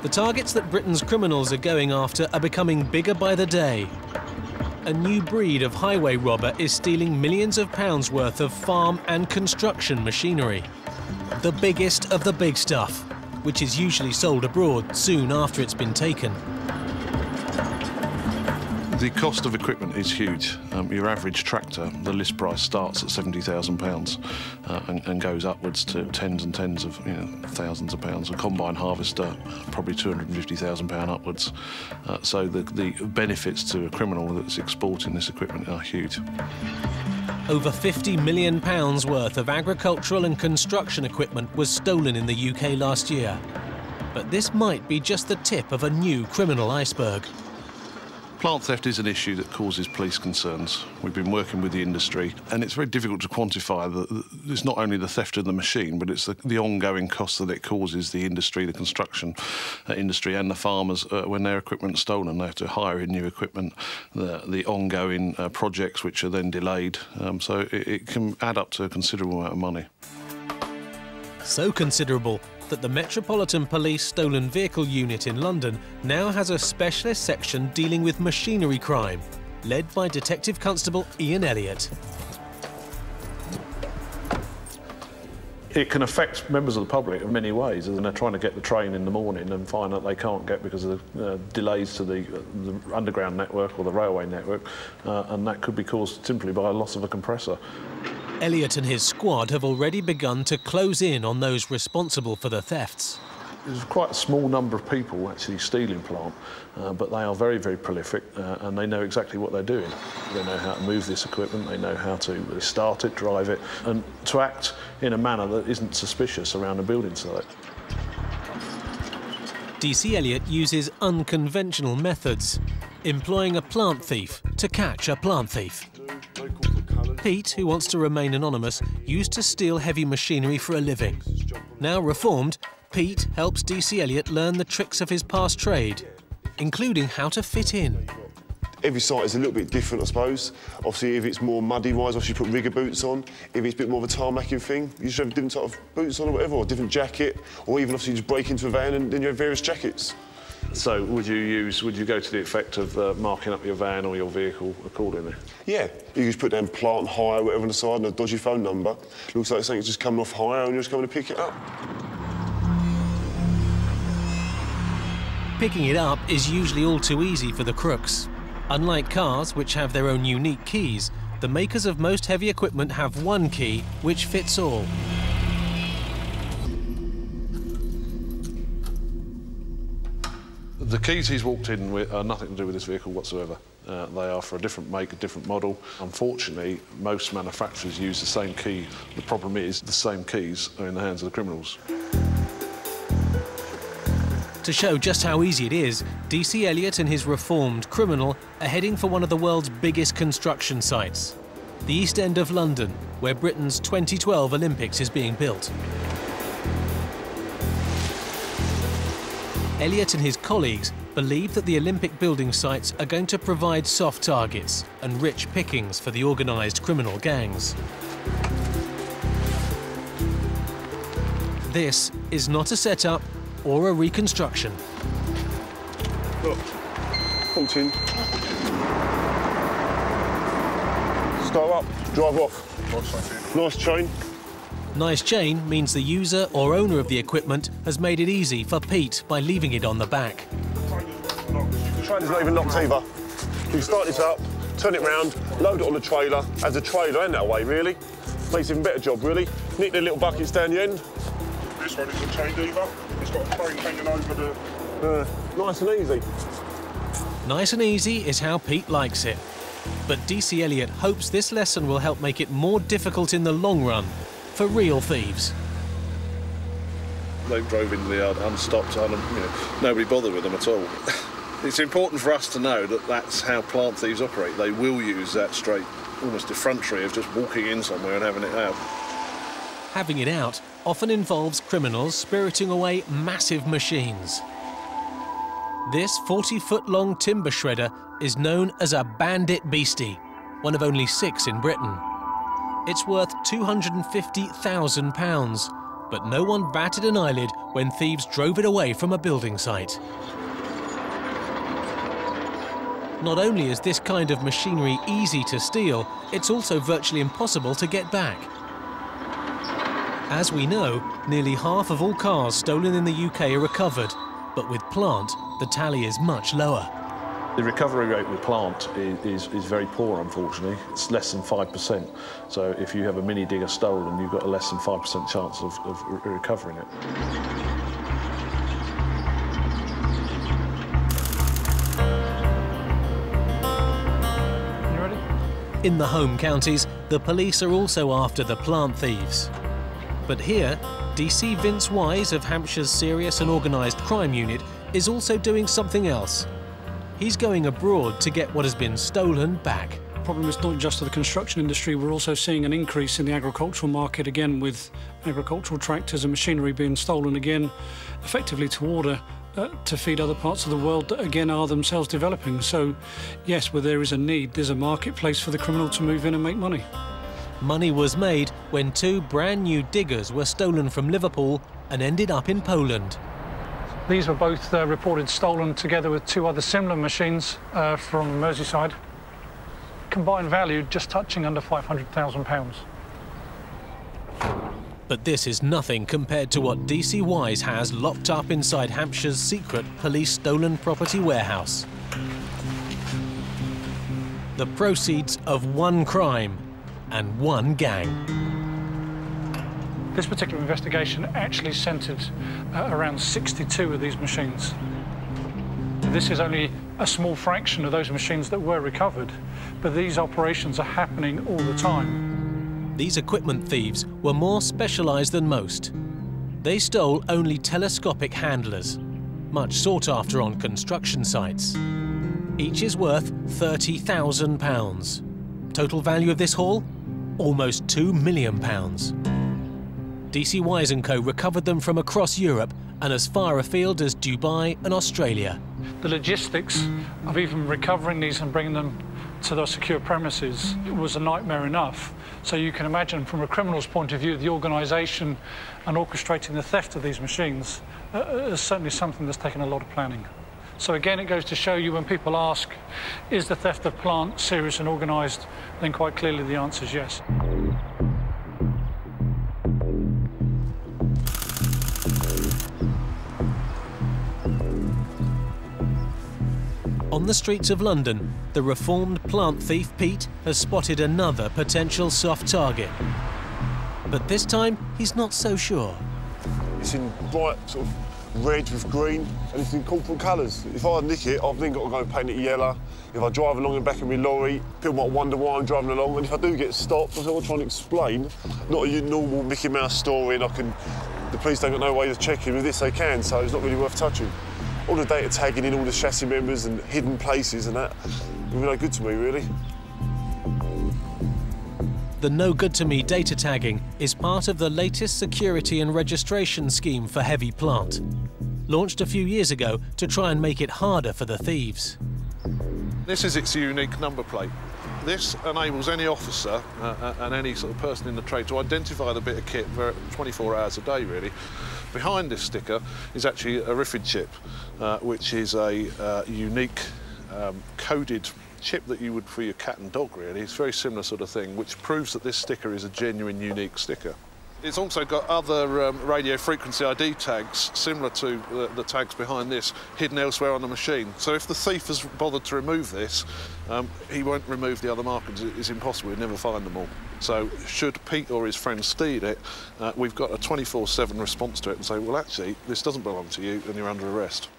The targets that Britain's criminals are going after are becoming bigger by the day. A new breed of highway robber is stealing millions of pounds worth of farm and construction machinery. The biggest of the big stuff, which is usually sold abroad soon after it's been taken. The cost of equipment is huge. Your average tractor, the list price starts at £70,000 and goes upwards to tens and tens of thousands of pounds. A combine harvester, probably £250,000 upwards. So the benefits to a criminal that's exporting this equipment are huge. Over £50 million worth of agricultural and construction equipment was stolen in the UK last year. But this might be just the tip of a new criminal iceberg. Plant theft is an issue that causes police concerns. We've been working with the industry, and it's very difficult to quantify. It's not only the theft of the machine, but it's the ongoing cost that it causes the industry, the construction industry and the farmers when their equipment's stolen. They have to hire in new equipment, the ongoing projects which are then delayed. So it can add up to a considerable amount of money. So considerable that the Metropolitan Police Stolen Vehicle Unit in London now has a specialist section dealing with machinery crime, led by Detective Constable Ian Elliott. It can affect members of the public in many ways, and they're trying to get the train in the morning and find that they can't get because of the delays to the underground network or the railway network, and that could be caused simply by a loss of a compressor. Elliott and his squad have already begun to close in on those responsible for the thefts. There's quite a small number of people actually stealing plant, but they are very, very prolific, and they know exactly what they're doing. They know how to move this equipment, they know how to start it, drive it, and to act in a manner that isn't suspicious around a building site. DC Elliott uses unconventional methods, employing a plant thief to catch a plant thief. Pete, who wants to remain anonymous, used to steal heavy machinery for a living. Now reformed, Pete helps DC Elliott learn the tricks of his past trade, including how to fit in. Every site is a little bit different, I suppose. Obviously, if it's more muddy-wise, obviously you put rigger boots on. If it's a bit more of a tarmacking thing, you just have different type of boots on or whatever, or a different jacket, or even obviously you just break into a van and then you have various jackets. So would you go to the effect of marking up your van or your vehicle accordingly? Yeah, you just put down plant hire, whatever on the side, and a dodgy phone number. Looks like something's just coming off hire and you're just coming to pick it up. Picking it up is usually all too easy for the crooks. Unlike cars, which have their own unique keys, the makers of most heavy equipment have one key which fits all. The keys he's walked in with are nothing to do with this vehicle whatsoever. They are for a different make, a different model. Unfortunately, most manufacturers use the same key. The problem is the same keys are in the hands of the criminals. To show just how easy it is, DC Elliott and his reformed criminal are heading for one of the world's biggest construction sites, the East End of London, where Britain's 2012 Olympics is being built. Elliott and his colleagues believe that the Olympic building sites are going to provide soft targets and rich pickings for the organised criminal gangs. This is not a setup or a reconstruction. Look, 14. Start up, drive off. Nice chain. Nice chain means the user or owner of the equipment has made it easy for Pete by leaving it on the back. The trailer's not even locked either. You start this up, turn it round, load it on the trailer. As a trailer, ain't that way, really? Makes an even better job, really. Nick the little buckets down the end. This one isn't chained either. It's got a crane hanging over the... Nice and easy. Nice and easy is how Pete likes it. But DC Elliott hopes this lesson will help make it more difficult in the long run for real thieves. They drove into the yard unstopped, nobody bothered with them at all. It's important for us to know that that's how plant thieves operate. They will use that straight, almost effrontery of just walking in somewhere and having it out. Having it out often involves criminals spiriting away massive machines. This 40-foot-long timber shredder is known as a bandit beastie, one of only 6 in Britain. It's worth £250,000, but no one batted an eyelid when thieves drove it away from a building site. Not only is this kind of machinery easy to steal, it's also virtually impossible to get back. As we know, nearly half of all cars stolen in the UK are recovered, but with plant, the tally is much lower. The recovery rate with plant is very poor, unfortunately. It's less than 5%. So if you have a mini digger stolen, you've got a less than 5% chance of recovering it. You ready? In the home counties, the police are also after the plant thieves. But here, DC Vince Wise of Hampshire's Serious and Organised Crime Unit is also doing something else. He's going abroad to get what has been stolen back. The problem is not just to the construction industry, we're also seeing an increase in the agricultural market again, with agricultural tractors and machinery being stolen again, effectively to order to feed other parts of the world that again are themselves developing. So yes, where there is a need, there's a marketplace for the criminal to move in and make money. Money was made when 2 brand new diggers were stolen from Liverpool and ended up in Poland. These were both reported stolen together with 2 other similar machines from Merseyside. Combined value just touching under £500,000. But this is nothing compared to what DC Wise has locked up inside Hampshire's secret police stolen property warehouse. The proceeds of 1 crime and 1 gang. This particular investigation actually centred around 62 of these machines. This is only a small fraction of those machines that were recovered, but these operations are happening all the time. These equipment thieves were more specialised than most. They stole only telescopic handlers, much sought after on construction sites. Each is worth £30,000. Total value of this haul? Almost £2 million. DC Wise & Co recovered them from across Europe and as far afield as Dubai and Australia. The logistics of even recovering these and bringing them to their secure premises was a nightmare enough. So you can imagine from a criminal's point of view, the organisation and orchestrating the theft of these machines is certainly something that's taken a lot of planning. So again, it goes to show you when people ask, is the theft of plant serious and organised, then quite clearly the answer is yes. On the streets of London, the reformed plant thief Pete has spotted another potential soft target. But this time, he's not so sure. It's in bright sort of red with green, and it's in corporate colours. If I nick it, I've then got to go and paint it yellow. If I drive along in the back of my lorry, people might wonder why I'm driving along, and if I do get stopped, I'll try and explain. Not a normal Mickey Mouse story, and the police don't got no way of checking. With this they can, so it's not really worth touching. All the data tagging in all the chassis members and hidden places and that, would be no good to me, really. The no good to me data tagging is part of the latest security and registration scheme for heavy plant, launched a few years ago to try and make it harder for the thieves. This is its unique number plate. This enables any officer and any sort of person in the trade to identify the bit of kit 24 hours a day, really. Behind this sticker is actually a RIFID chip, which is a unique coded chip that you would for your cat and dog, really. It's a very similar sort of thing, which proves that this sticker is a genuine, unique sticker. It's also got other radio frequency ID tags, similar to the tags behind this, hidden elsewhere on the machine. So if the thief has bothered to remove this, he won't remove the other markers. It's impossible, he'll never find them all. So should Pete or his friends steal it, we've got a 24/7 response to it and say, well, actually, this doesn't belong to you and you're under arrest.